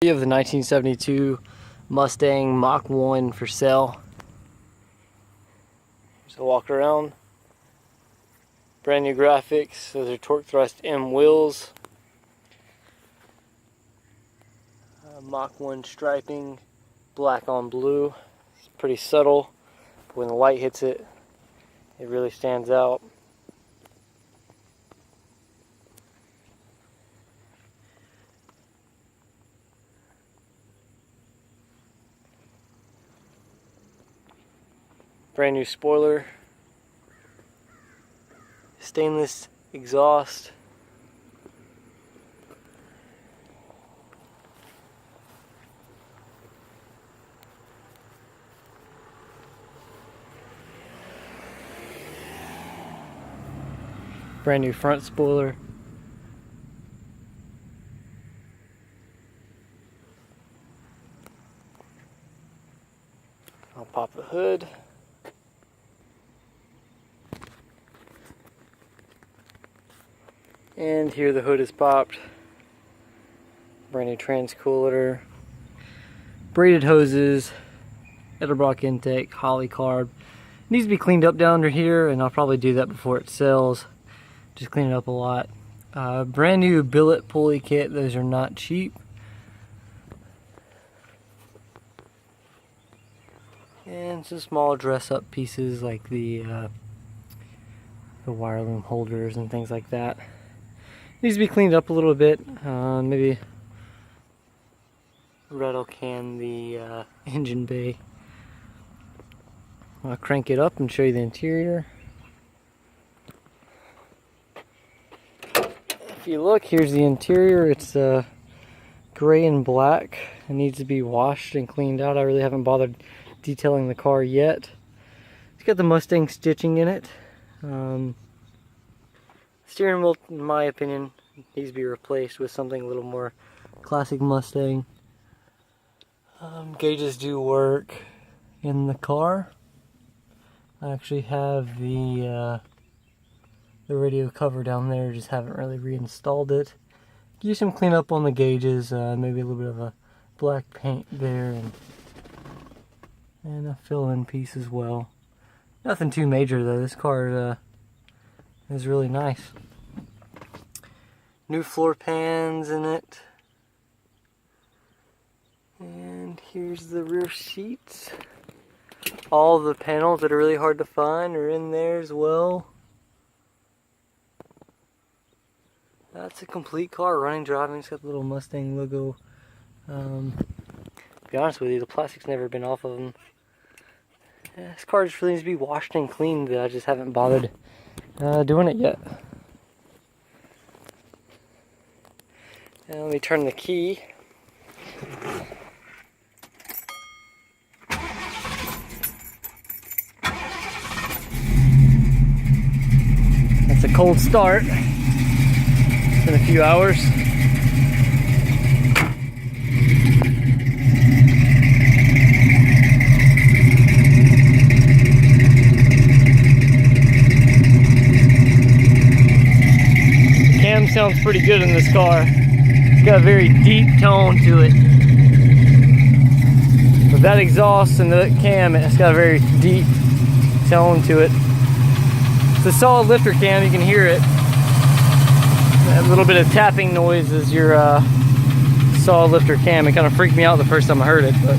We have the 1972 Mustang Mach 1 for sale. Just a walk around. Brand new graphics. Those are torque thrust M wheels. Mach 1 striping, black on blue. It's pretty subtle, but when the light hits it, it really stands out. Brand new spoiler, stainless exhaust, brand new front spoiler, I'll pop the hood. And here the hood is popped. Brand new trans cooler. Braided hoses. Edelbrock intake. Holley carb. Needs to be cleaned up down under here, and I'll probably do that before it sells. Just clean it up a lot. Brand new billet pulley kit. Those are not cheap. And some small dress up pieces like the wire loom holders and things like that. Needs to be cleaned up a little bit. Maybe rattle can the engine bay. I'll crank it up and show you the interior. If you look, here's the interior. It's gray and black. It needs to be washed and cleaned out. I really haven't bothered detailing the car yet. It's got the Mustang stitching in it. Steering wheel, in my opinion, needs to be replaced with something a little more classic Mustang. Gauges do work in the car. I actually have the radio cover down there, just haven't really reinstalled it. Use some cleanup on the gauges, maybe a little bit of a black paint there, and a fill-in piece as well. Nothing too major though. This car is really nice. New floor pans in it. And here's the rear seats. All the panels that are really hard to find are in there as well. That's a complete car, running, driving. It's got the little Mustang logo. To be honest with you, the plastic's never been off of them. This car just really needs to be washed and cleaned. I just haven't bothered doing it yet. Now let me turn the key. That's a cold start. It's been a few hours. The cam sounds pretty good in this car. It's got a very deep tone to it. With that exhaust and the cam, it's got a very deep tone to it. It's a solid lifter cam, you can hear it. That little bit of tapping noise is your solid lifter cam. It kind of freaked me out the first time I heard it, but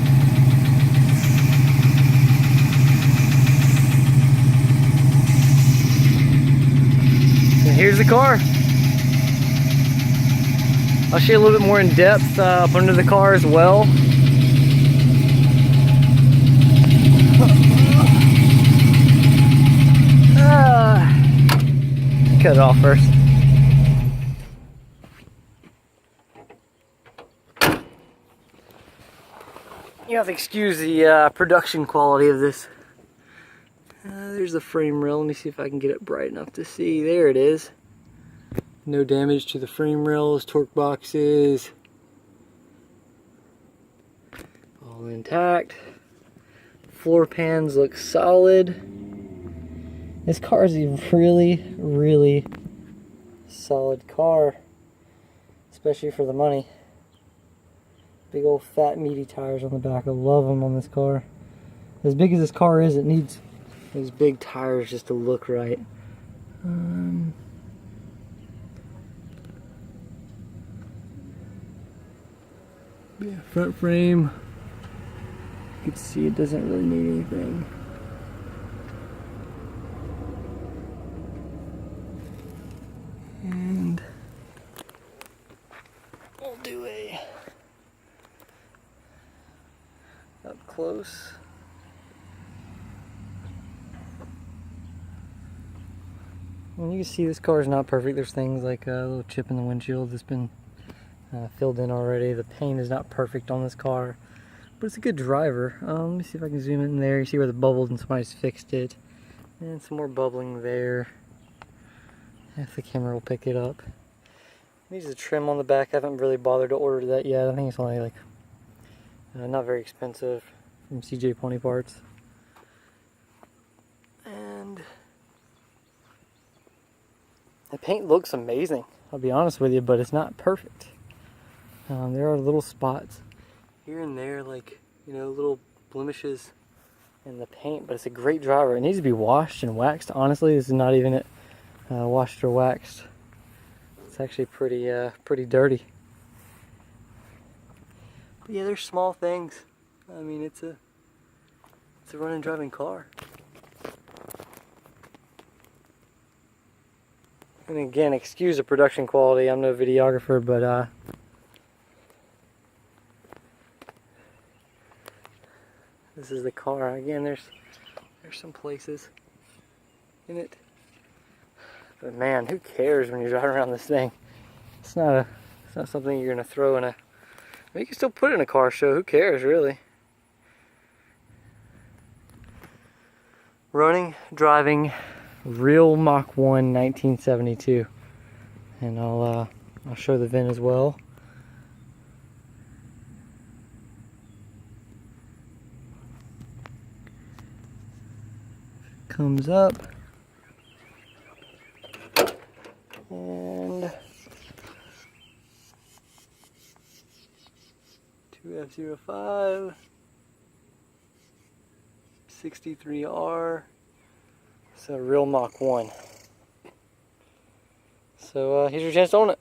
and here's the car. I'll show you a little bit more in depth up under the car as well. Cut it off first. You have to excuse the production quality of this. There's the frame rail. Let me see if I can get it bright enough to see. There it is. No damage to the frame rails, torque boxes. All intact. Floor pans look solid. This car is a really, really solid car, especially for the money. Big old fat meaty tires on the back. I love them on this car. As big as this car is, it needs those big tires just to look right. Yeah, front frame. You can see it doesn't really need anything. And we'll do a up close. And you can see this car is not perfect. There's things like a little chip in the windshield that's been filled in already. The paint is not perfect on this car, but it's a good driver. Let me see if I can zoom in there. You see where the bubbled and somebody's fixed it. And some more bubbling there. If the camera will pick it up. Needs a trim on the back. I haven't really bothered to order that yet. I think it's only like not very expensive from CJ Pony Parts. And the paint looks amazing, I'll be honest with you, but it's not perfect. There are little spots here and there, like, you know, little blemishes in the paint, but it's a great driver. It needs to be washed and waxed. Honestly, this is not even it washed or waxed. It's actually pretty dirty. But yeah, there's small things. I mean, it's a running, driving car. And again, excuse the production quality. I'm no videographer, but this is the car. Again, there's some places in it, but man, who cares when you're driving around this thing? It's not something you're gonna throw in a. I mean, you can still put it in a car show. Who cares, really? Running, driving, Real Mach 1 1972, and I'll show the VIN as well. Comes up, and 2F05 63R. So Real Mach 1. So here's your chance to own it.